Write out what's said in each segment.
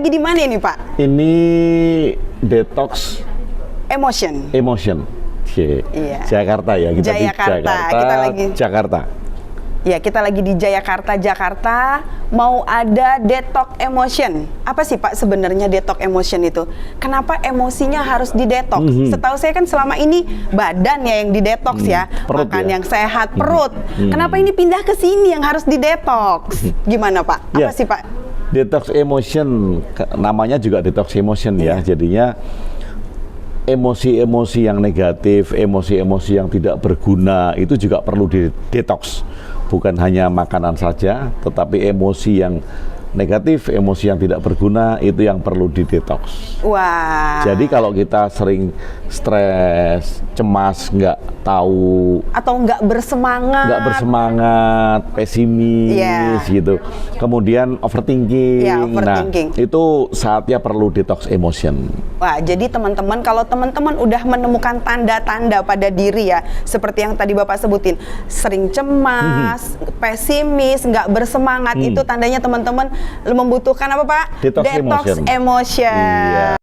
lagi di mana ini Pak? Ini detox Emotion. Oke. Iya. Jakarta ya, kita Jayakarta. di Jakarta. Kita lagi. Jakarta. Ya, kita lagi di Jayakarta, Jakarta. Mau ada detox emotion. Apa sih Pak sebenarnya detox emotion itu? Kenapa emosinya harus didetox? Setahu saya kan selama ini badan ya yang didetox ya, perut makan ya? yang sehat, perut. Kenapa ini pindah ke sini yang harus didetox? Gimana Pak? Apa Ya. sih Pak? Detox emotion, namanya juga detox emotion ya. Jadinya emosi-emosi yang negatif, emosi-emosi yang tidak berguna itu juga perlu didetox. Bukan hanya makanan saja, tetapi emosi yang negatif, emosi yang tidak berguna itu yang perlu didetox. Wah. Jadi kalau kita sering stres, cemas, nggak tahu Atau nggak bersemangat, pesimis gitu. Kemudian overthinking. Ya, overthinking. Nah, itu saatnya perlu detox emotion. Wah, jadi teman-teman, kalau teman-teman udah menemukan tanda-tanda pada diri ya, seperti yang tadi Bapak sebutin, sering cemas, pesimis, nggak bersemangat, itu tandanya teman-teman membutuhkan apa Pak? Detox emotion. Iya.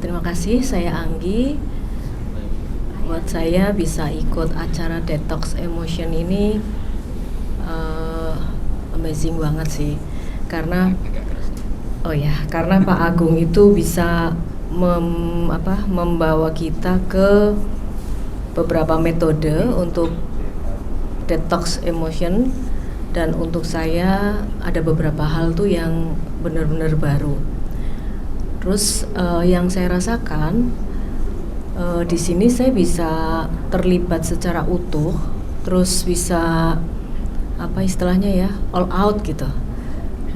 Terima kasih, saya Anggi. Buat saya bisa ikut acara Detox Emotion ini amazing banget sih. Karena Pak Agung itu bisa membawa kita ke beberapa metode untuk detox emotion, dan untuk saya ada beberapa hal tuh yang benar-benar baru. Terus yang saya rasakan di sini saya bisa terlibat secara utuh, terus bisa apa istilahnya ya, all out gitu.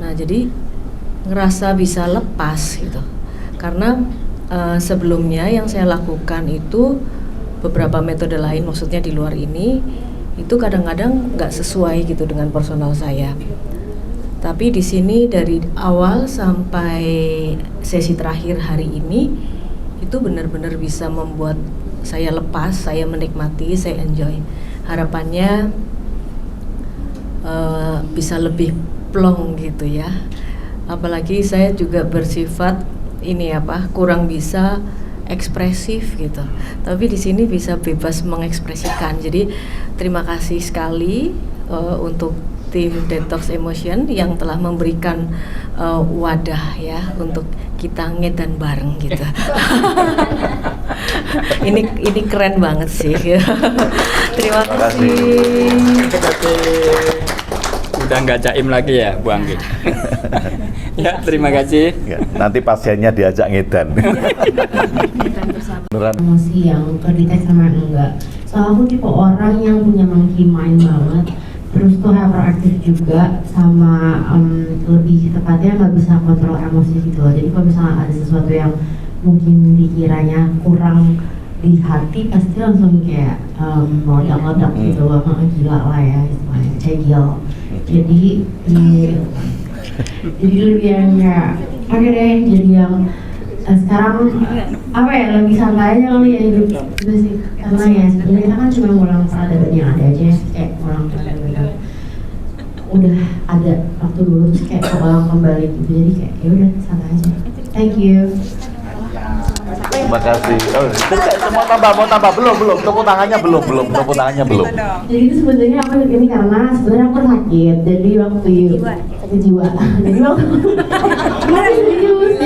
Nah jadi ngerasa bisa lepas gitu. Karena sebelumnya yang saya lakukan itu beberapa metode lain, maksudnya di luar ini, itu kadang-kadang nggak sesuai gitu dengan personal saya. Tapi di sini dari awal sampai sesi terakhir hari ini itu benar-benar bisa membuat saya lepas, saya menikmati, saya enjoy. Harapannya bisa lebih plong gitu ya. Apalagi saya juga bersifat kurang bisa ekspresif gitu. Tapi di sini bisa bebas mengekspresikan. Jadi terima kasih sekali untuk tim Detox Emotion yang telah memberikan wadah ya untuk kita ngedan bareng gitu. ini keren banget sih. Terima kasih. Udah nggak jaim lagi ya Bu Anggi. Ya, terima kasih. Nanti pasiennya diajak ngedan. Emosi yang terdetek sama yang enggak. Soalnya aku tipe orang yang punya monkey mind banget. Terus tuh hyperaktif juga, sama lebih tepatnya nggak bisa kontrol emosi gitu loh. Jadi kalau misalnya ada sesuatu yang mungkin dikiranya kurang di hati, pasti langsung kayak meledak-ledak gitu loh. Gila lah ya istilahnya, cegil. Jadi lebih yang kayak oke deh, jadi yang sekarang lebih santai aja kali ya hidup gitu sih. Karena ya sebenarnya kita kan cuma ngulang peradaban yang ada aja, kayak ngulang peradaban yang udah ada waktu dulu, terus kayak keulang kembali gitu. Jadi kayak ya udah santai aja. Thank you. Terima kasih. Mau tambah belum. Tepuk tangannya belum. Jadi itu sebenarnya aku ini karena sebenarnya aku sakit. Jadi waktu sakit jiwa. Jadi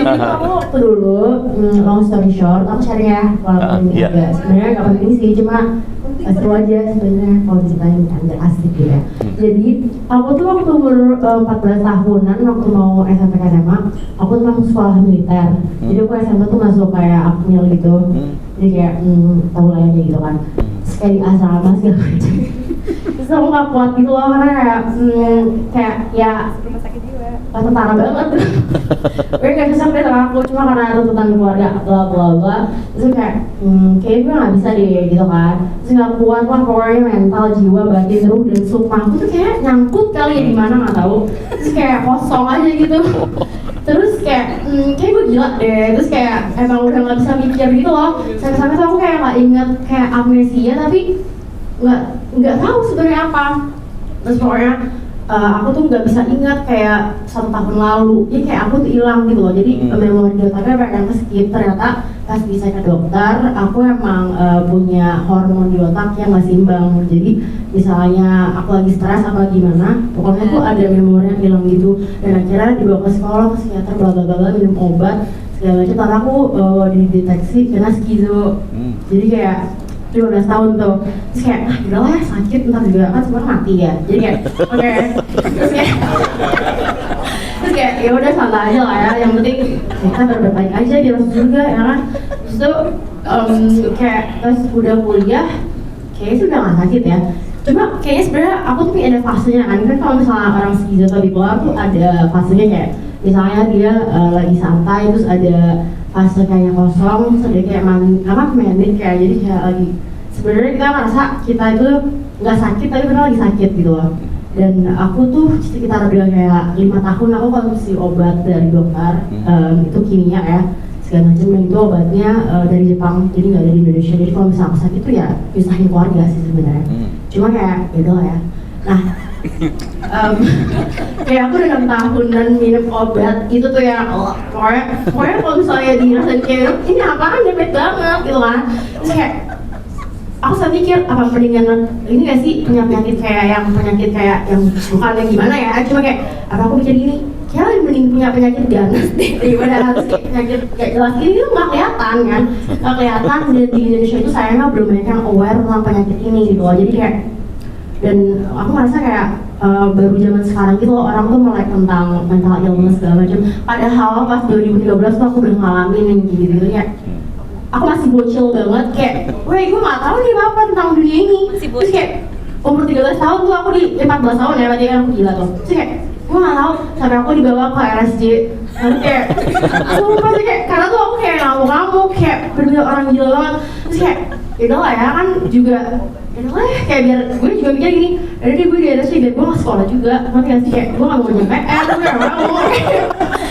aku waktu dulu long story short, aku cari ya walaupun ini agak sebenarnya nggak penting sih, cuma seru aja sebenarnya kalau diceritain agak asik gitu ya. Jadi aku tuh waktu umur 14 tahunan waktu mau SMP SMA, aku tuh masuk sekolah militer. Jadi aku SMA tuh masuk kayak akmil gitu. Jadi kayak tahu lah ya gitu kan. Terus kayak di asrama segala macam. Terus aku nggak kuat gitu loh, karena kayak ya rumah sakit jiwa. Tentara banget. Gue gak susah deh sama aku, cuma karena tuntutan keluarga bla bla bla. Terus kayak kayaknya gue gak bisa deh gitu kan. Terus gak kuat lah pokoknya, mental, jiwa, batin, ruh, dan sumpah aku tuh kayak nyangkut kali ya di mana nggak tahu. Terus kayak kosong aja gitu. Terus kayak kayak gue gila deh. Terus kayak emang udah gak bisa mikir gitu loh. Sampai-sampai tuh aku kayak gak inget, kayak amnesia, tapi nggak tahu sebenarnya apa. Terus pokoknya aku tuh nggak bisa ingat kayak 1 tahun lalu, jadi kayak aku tuh hilang gitu loh. Jadi memori di otaknya pengen ke-skip. Ternyata pas bisa ke dokter, aku emang punya hormon di otak yang nggak seimbang. Jadi misalnya aku lagi stres apa gimana, pokoknya tuh ada memori yang hilang gitu. Dan akhirnya dibawa ke psikolog, ke psikiater, bla bla bla, minum obat segala macam. Karena aku dideteksi kena skizo. Jadi kayak 15 tahun tuh, terus kayak udah lah ya sakit, ntar juga kan semua mati ya, jadi kayak oke. Terus kayak ya udah santai aja lah ya, yang penting kita berbaik aja di masuk surga ya kan. Terus tuh kayak pas udah kuliah kayaknya sih udah gak sakit ya, cuma kayaknya sebenarnya aku tuh ada fasenya kan kalau misalnya orang skizo atau bipolar tuh ada fasenya kayak misalnya dia lagi santai, terus ada fase kayak kosong, terus ada kayak manic kayak, jadi kayak lagi sebenarnya kita merasa kita itu nggak sakit tapi benar lagi sakit gitu loh. Dan aku tuh sekitar udah kayak 5 tahun aku konsumsi obat dari dokter, itu kimia ya segala macam, dan itu obatnya dari Jepang, jadi nggak dari Indonesia. Jadi kalau misalnya aku sakit tuh ya pisahin keluarga sih sebenarnya, cuma kayak gitu lah ya. Nah kayak aku udah 6 tahunan minum obat itu tuh ya, pokoknya kalau misalnya dirasain kayak ini apaan dempet banget gitu kan. Terus kayak aku sampai mikir apa mendingan ini gak sih punya penyakit kayak yang bukan yang gimana ya, cuma kayak apa aku mikir gini, kayak lebih mending punya penyakit ganas deh daripada harus kayak penyakit kayak jelas ini tuh nggak kelihatan kan, nggak kelihatan. Dan di Indonesia itu sayangnya belum banyak yang aware tentang penyakit ini gitu loh. Jadi kayak, dan aku merasa kayak baru zaman sekarang gitu loh, orang tuh melek tentang mental illness segala macam. Padahal pas 2013 tuh aku udah ngalamin yang gitu ya. Aku masih bocil banget kayak, weh gue gak tahu nih apa tentang dunia ini. Terus kayak umur 13 tahun tuh aku di 14 tahun ya, berarti kan aku gila tuh. Terus kayak gue gak tahu sampai aku dibawa ke RSJ. Lalu kayak, sumpah sih kayak, karena tuh aku kayak ngamuk-ngamuk, kayak bener-bener orang gila banget. Terus kayak, yaudah lah ya kan juga, yaudah lah ya kayak biar gue juga mikir gini, yaudah deh gue di RSJ biar gue gak sekolah juga. Nanti gak sih kayak, gue gak mau nyampe gue gak mau.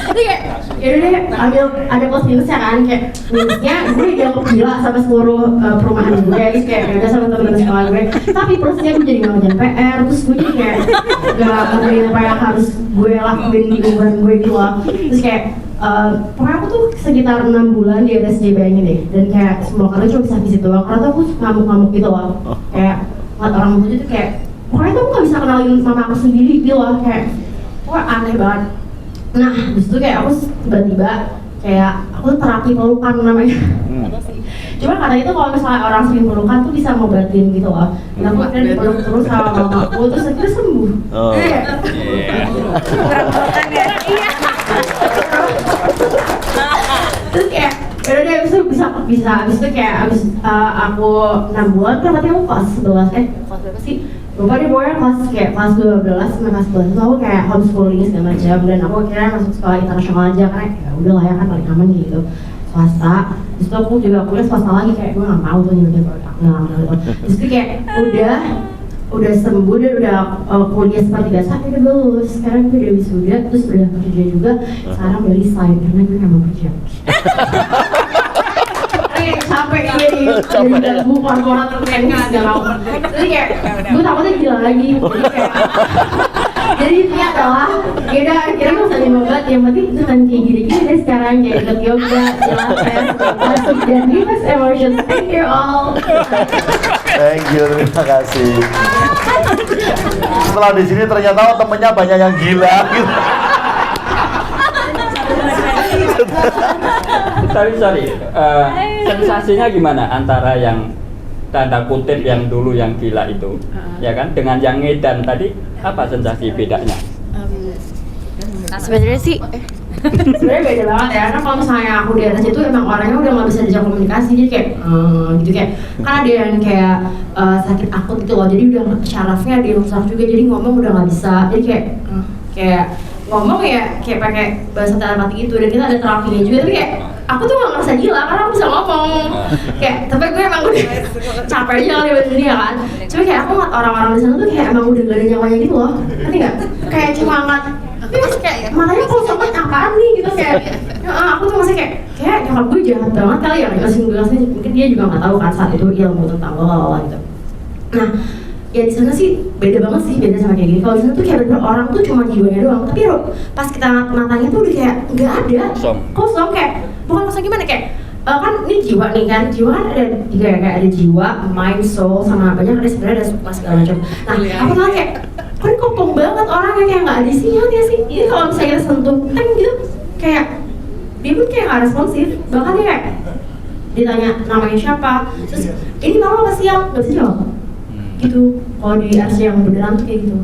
Jadi kayak, yaudah deh ambil ada plus minusnya kan, kayak minusnya gue dianggap gila sama seluruh perumahan gue, terus kayak yaudah sama temen-temen sekolah gue. Tapi plusnya gue jadi gak ngerjain PR, terus gue jadi kayak gak ngerjain apa yang harus gue lakuin di umuran gue gitu lah. Terus kayak pokoknya aku tuh sekitar 6 bulan di RSJ, bayangin deh. Dan kayak semua kali cuma bisa visit doang, karena tuh aku ngamuk-ngamuk gitu loh. Kayak ngeliat orang muda tuh kayak, pokoknya tuh aku gak bisa kenalin mama aku sendiri gitu loh, kayak pokoknya aneh banget. Nah, disitu kayak aku tiba-tiba kayak aku terapi pelukan namanya. Cuma kata itu kalau misalnya orang sering pelukan tuh bisa ngobatin gitu loh. Dan aku akhirnya dipeluk terus sama mamaku, terus akhirnya sembuh. Pelukan ya? Iya. Terus kayak yaudah deh, abis itu abis itu kayak abis aku 6 bulan kan berarti aku kelas 11, kelas berapa sih? Lupa deh, pokoknya kelas 12 sampai kelas 11 itu aku kayak homeschooling segala macam. Dan aku akhirnya masuk sekolah internasional aja karena ya udah lah ya kan paling aman gitu, swasta. Terus itu aku juga kuliah swasta lagi, kayak gue gak mau tuh nyuruhin produk gitu. Terus itu kayak udah sembuh dan udah kuliah seperti biasa, akhirnya gue lulus. Sekarang gue udah wisuda, terus udah kerja juga. Sekarang udah resign karena gue gak mau kerja. Capek jadi ganggu korporat terkait gak mau. Jadi kayak gue takutnya gila lagi. Jadi intinya adalah yaudah akhirnya gak usah minum obat, yang penting itu kan kayak gini-gini deh sekarang, kayak ikut yoga, pilates, dan reverse emotions. Thank you all. Thank you, terima kasih. Setelah di sini ternyata temennya banyak yang gila gitu. Sorry, sensasinya gimana antara yang tanda kutip yang dulu yang gila itu, ya kan, dengan yang ngedan tadi, apa sensasi bedanya? Sebenarnya sih sebenarnya beda banget ya, karena kalau misalnya aku di atas itu emang orangnya udah nggak bisa diajak komunikasi, jadi kayak gitu, kayak kan ada yang kayak sakit akut gitu loh, jadi udah syarafnya ada yang rusak juga, jadi ngomong udah nggak bisa, jadi kayak ngomong ya kayak pakai bahasa telepati gitu. Dan kita ada terapinya juga, tapi kayak aku tuh gak ngerasa gila karena aku bisa ngomong kayak, tapi gue emang udah capek aja kali bahasa dunia kan. Cuma kayak aku ngeliat orang-orang di sana tuh kayak emang udah gak ada nyawanya gitu loh, ngerti gak? Kayak cuma ngeliat, tapi masih kayak matanya kalau sama apaan nih gitu, kayak aku tuh masih kayak nyokap gue jahat banget kali ya, masih gue mungkin dia juga gak tahu kan saat itu ilmu tentang lo gitu. Nah ya di sana sih beda banget sih, beda sama kayak gini. Kalau di sana tuh kayak bener orang tuh cuma jiwanya doang, tapi pas kita matanya tuh udah kayak nggak ada, kosong kayak bukan kosong gimana kayak kan ini jiwa nih kan, jiwa kan ada tiga ya, kayak ada jiwa, mind, soul, sama banyak ada sebenarnya ada segala macam. Nah apa namanya kayak kan kopong banget orangnya kayak nggak ada isinya ya sih. Jadi kalau misalnya kita sentuh kan gitu kayak dia pun kayak nggak responsif, bahkan dia kayak ditanya namanya siapa, terus ini mama apa siang, nggak bisa jawab gitu. Kalau di RC yang beneran tuh kayak gitu.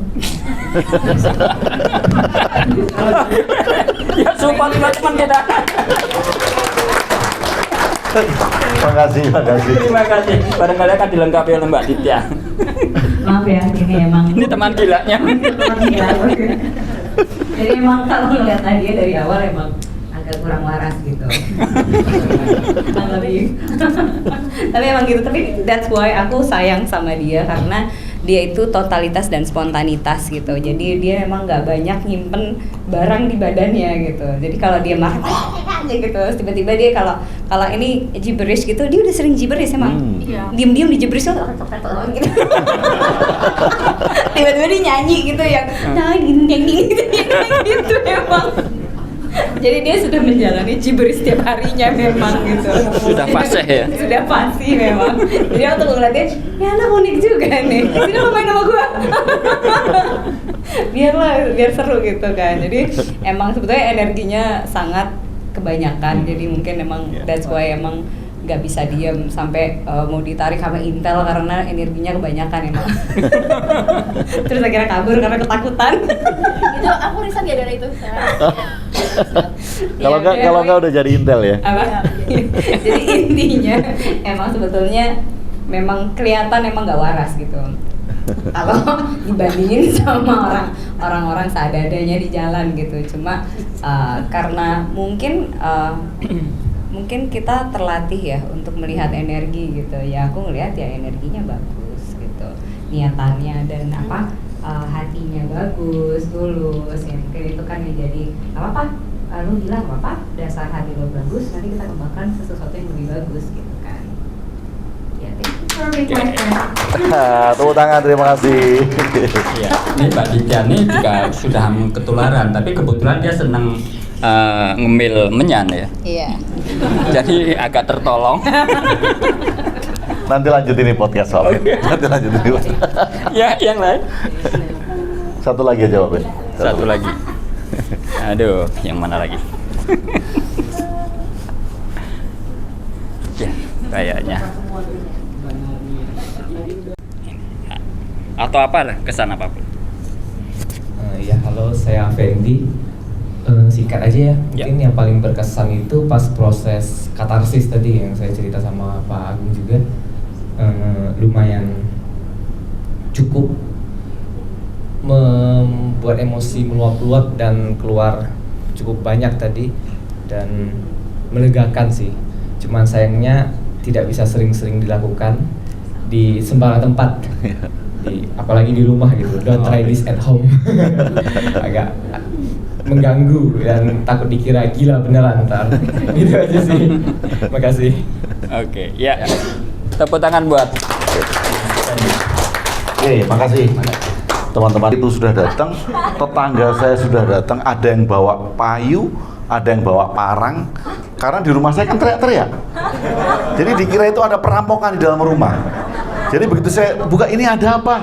Ya support teman kita. Terima kasih. Terima kasih. Barangkali akan dilengkapi oleh Mbak Ditya. Maaf ya, ini emang Ini teman gilanya. teman gila. Jadi emang kalau ngeliat Nadia dari awal emang agak kurang waras gitu. Kurang lebih. Tapi emang gitu, tapi that's why aku sayang sama dia karena dia itu totalitas dan spontanitas gitu. Jadi dia emang nggak banyak nyimpen barang di badannya gitu. Jadi kalau dia marah aja gitu, terus tiba-tiba dia kalau ini gibberish gitu, dia udah sering gibberish emang. Diem-diem di gibberish tuh gitu. Tiba-tiba dia nyanyi gitu yang nah gini gitu emang. Jadi dia sudah menjalani gibberish setiap harinya memang gitu. Sudah fasih ya? Sudah pasti memang. Jadi waktu gue ngeliatnya, ya anak unik juga nih. Sini lo main sama gue. biar seru gitu kan. Jadi emang sebetulnya energinya sangat kebanyakan. Jadi mungkin emang that's why emang nggak bisa diem sampai mau ditarik sama Intel karena energinya kebanyakan emang. Terus akhirnya kabur karena ketakutan. Itu aku riset ya dari itu. Kalau nggak udah jadi Intel ya. Apa? Jadi intinya emang sebetulnya memang kelihatan emang nggak waras gitu. Kalau dibandingin sama orang-orang seadanya di jalan gitu. Cuma karena mungkin kita terlatih ya untuk melihat energi gitu. Ya aku ngelihat ya energinya bagus gitu, niatannya dan hatinya bagus, tulus. Ya mungkin itu kan yang jadi apa lu bilang apa dasar hati lo bagus, nanti kita kembangkan sesuatu yang lebih bagus gitu kan. Ya thank you for being my friend. Tepuk tangan, terima kasih. Ya, ini Mbak Ditya ini juga sudah ketularan, tapi kebetulan dia senang ngemil menyan ya. Iya. Jadi agak tertolong. Nanti lanjut ini podcast soalnya. Nanti lanjut ini. Ya, yang lain. Satu lagi aja jawabnya. Satu lagi. Aduh, yang mana lagi? Ya, kayaknya. Atau apa lah, kesan apapun. Ya halo, saya Fendi. Singkat aja ya. Mungkin yang paling berkesan itu pas proses katarsis tadi yang saya cerita sama Pak Agung juga. Lumayan cukup membuat emosi meluap-luap dan keluar cukup banyak tadi dan melegakan sih. Cuman sayangnya tidak bisa sering-sering dilakukan di sembarang tempat. Apalagi di rumah gitu. Don't try this at home. Agak mengganggu dan takut dikira gila beneran ntar. Gitu aja sih. Makasih. Oke, ya. Tepuk tangan buat. Oke, makasih. Teman-teman itu sudah datang, tetangga saya sudah datang, ada yang bawa payu, ada yang bawa parang. Karena di rumah saya kan teriak-teriak. Jadi dikira itu ada perampokan di dalam rumah. Jadi begitu saya buka, ini ada apa?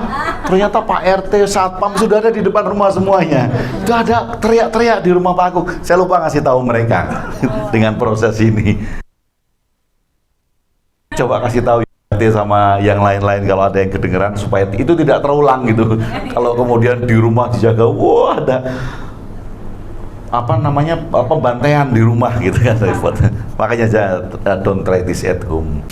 Ternyata Pak RT, Satpam sudah ada di depan rumah semuanya. Itu ada teriak-teriak di rumah Pak Agung. Saya lupa ngasih tahu mereka dengan proses ini. Coba kasih tahu RT sama yang lain-lain kalau ada yang kedengeran supaya itu tidak terulang gitu. Kalau kemudian di rumah dijaga, wah ada pembantaian di rumah gitu kan repot. Makanya don't try this at home.